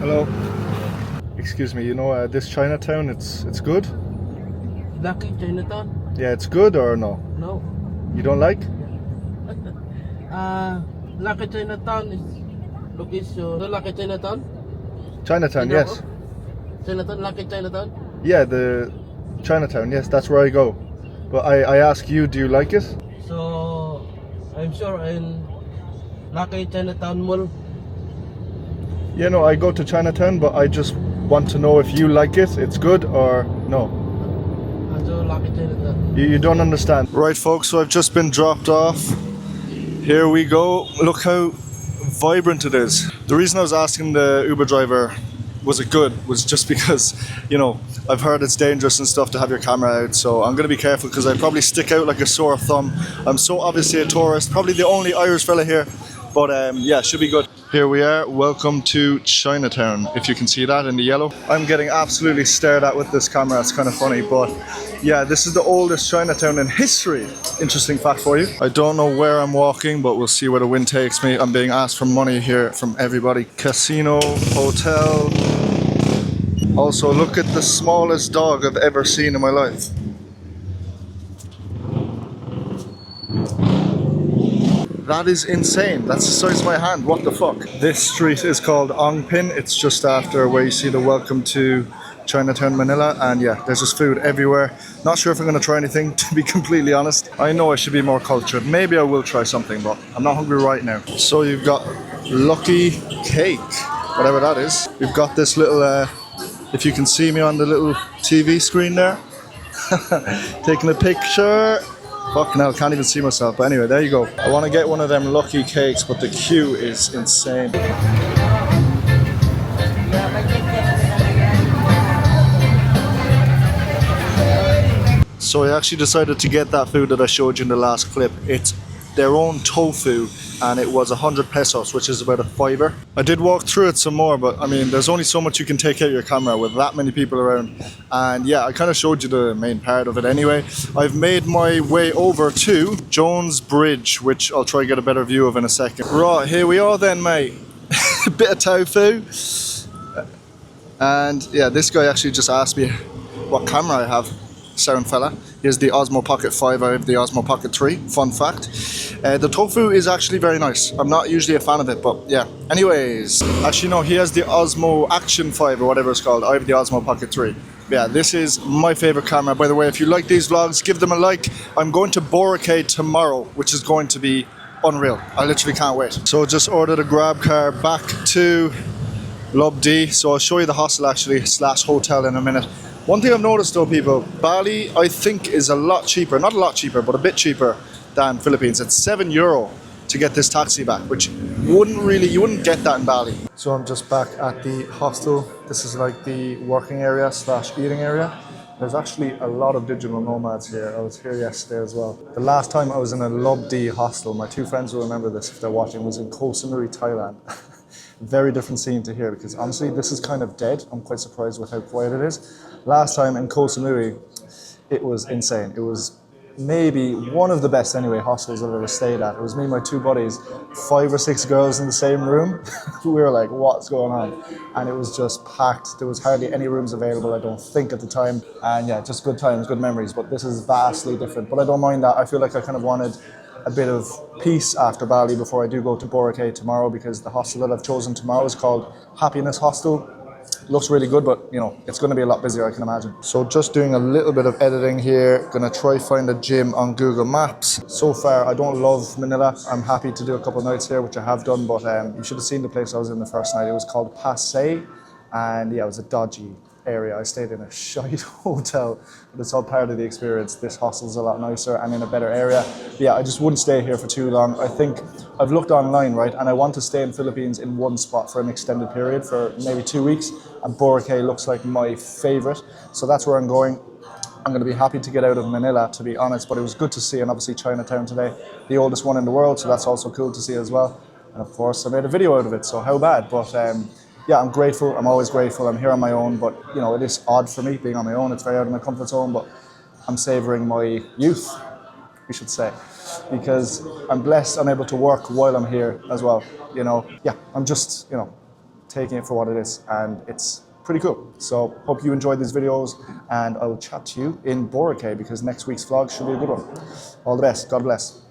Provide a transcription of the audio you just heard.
Hello. Excuse me, this Chinatown, it's good? Lucky Chinatown? Yeah, it's good or no? No. You don't like? Lucky Chinatown is location. The Lucky Chinatown? Chinatown, yes. Chinatown, Lucky Chinatown? Yeah, the Chinatown, yes, that's where I go. But I ask you, do you like it? So, I'm sure in Lucky Chinatown Mall. Yeah, no, I go to Chinatown, but I just want to know if you like it, it's good or no. So Lucky Chinatown. You don't understand. Right, folks, so I've just been dropped off. Here we go. Look how vibrant it is. The reason I was asking the Uber driver, was it good, was just because, I've heard it's dangerous and stuff to have your camera out, so I'm going to be careful because I'd probably stick out like a sore thumb. I'm so obviously a tourist, probably the only Irish fella here, but yeah, should be good. Here we are, welcome to Chinatown, if you can see that in the yellow. I'm getting absolutely stared at with this camera, it's kind of funny, but yeah, this is the oldest Chinatown in history. Interesting fact for you. I don't know where I'm walking, but we'll see where the wind takes me. I'm being asked for money here from everybody. Casino, hotel. Also, look at the smallest dog I've ever seen in my life. That is insane. That's the size of my hand. What the fuck? This street is called Ongpin. It's just after where you see the welcome to Chinatown, Manila. And yeah, there's just food everywhere. Not sure if I'm going to try anything, to be completely honest. I know I should be more cultured. Maybe I will try something, but I'm not hungry right now. So you've got Lucky Cake, whatever that is. We've got this little, if you can see me on the little TV screen there. Taking a picture. Fucking hell, can't even see myself. But anyway, there you go. I want to get one of them Lucky Cakes, but the queue is insane. So I actually decided to get that food that I showed you in the last clip. It's their own tofu, and it was 100 pesos, which is about a $5. I did walk through it some more, but I mean, there's only so much you can take out your camera with that many people around. And yeah, I kind of showed you the main part of it anyway. I've made my way over to Jones Bridge, which I'll try to get a better view of in a second. Right, here we are then, mate. A bit of tofu. And yeah, this guy actually just asked me what camera I have. Sound fella. Here's the Osmo Pocket 5, I have the Osmo Pocket 3, fun fact. The tofu is actually very nice. I'm not usually a fan of it, but yeah. Anyways, actually no, he has the Osmo Action 5 or whatever it's called. I have the Osmo Pocket 3. Yeah, this is my favorite camera. By the way, if you like these vlogs, give them a like. I'm going to Boracay tomorrow, which is going to be unreal. I literally can't wait. So just ordered a grab car back to Lub D. So I'll show you the hostel actually, / hotel in a minute. One thing I've noticed though, people, Bali I think is a lot cheaper, not a lot cheaper, but a bit cheaper than Philippines. It's €7 to get this taxi back, which you wouldn't get that in Bali. So I'm just back at the hostel. This is like the working area / eating area. There's actually a lot of digital nomads here. I was here yesterday as well. The last time I was in a Lub D hostel, my two friends will remember this if they're watching, was in Koh Samui, Thailand. Very different scene to here because honestly this is kind of dead. I'm quite surprised with how quiet it is. Last time in Koh Samui, it was insane. It was maybe one of the best anyway hostels I've ever stayed at. It was me and my two buddies, 5 or 6 girls in the same room. We were like, what's going on? And it was just packed. There was hardly any rooms available, I don't think, at the time. And yeah, just good times, good memories. But this is vastly different. But I don't mind that. I feel like I kind of wanted a bit of peace after Bali before I do go to Boracay tomorrow, because the hostel that I've chosen tomorrow is called Happiness Hostel. Looks really good, but it's going to be a lot busier, I can imagine. So just doing a little bit of editing here. Gonna try find a gym on Google Maps. So far, I don't love Manila. I'm happy to do a couple of nights here, which I have done, but you should have seen the place I was in the first night. It was called Pasay, and yeah, it was a dodgy area. I stayed in a shite hotel, but it's all part of the experience. This hostel's a lot nicer and in a better area. But yeah, I just wouldn't stay here for too long. I think I've looked online, right, and I want to stay in Philippines in one spot for an extended period for maybe 2 weeks, and Boracay looks like my favorite, so that's where I'm going. I'm going to be happy to get out of Manila, to be honest, but it was good to see, and obviously Chinatown today, the oldest one in the world, so that's also cool to see as well. And of course I made a video out of it, so how bad? But yeah, I'm grateful. I'm always grateful. I'm here on my own, but it is odd for me being on my own. It's very out of my comfort zone, but I'm savoring my youth, we should say, because I'm blessed. I'm able to work while I'm here as well. Yeah, I'm just, taking it for what it is, and it's pretty cool. So hope you enjoyed these videos, and I will chat to you in Boracay because next week's vlog should be a good one. All the best. God bless.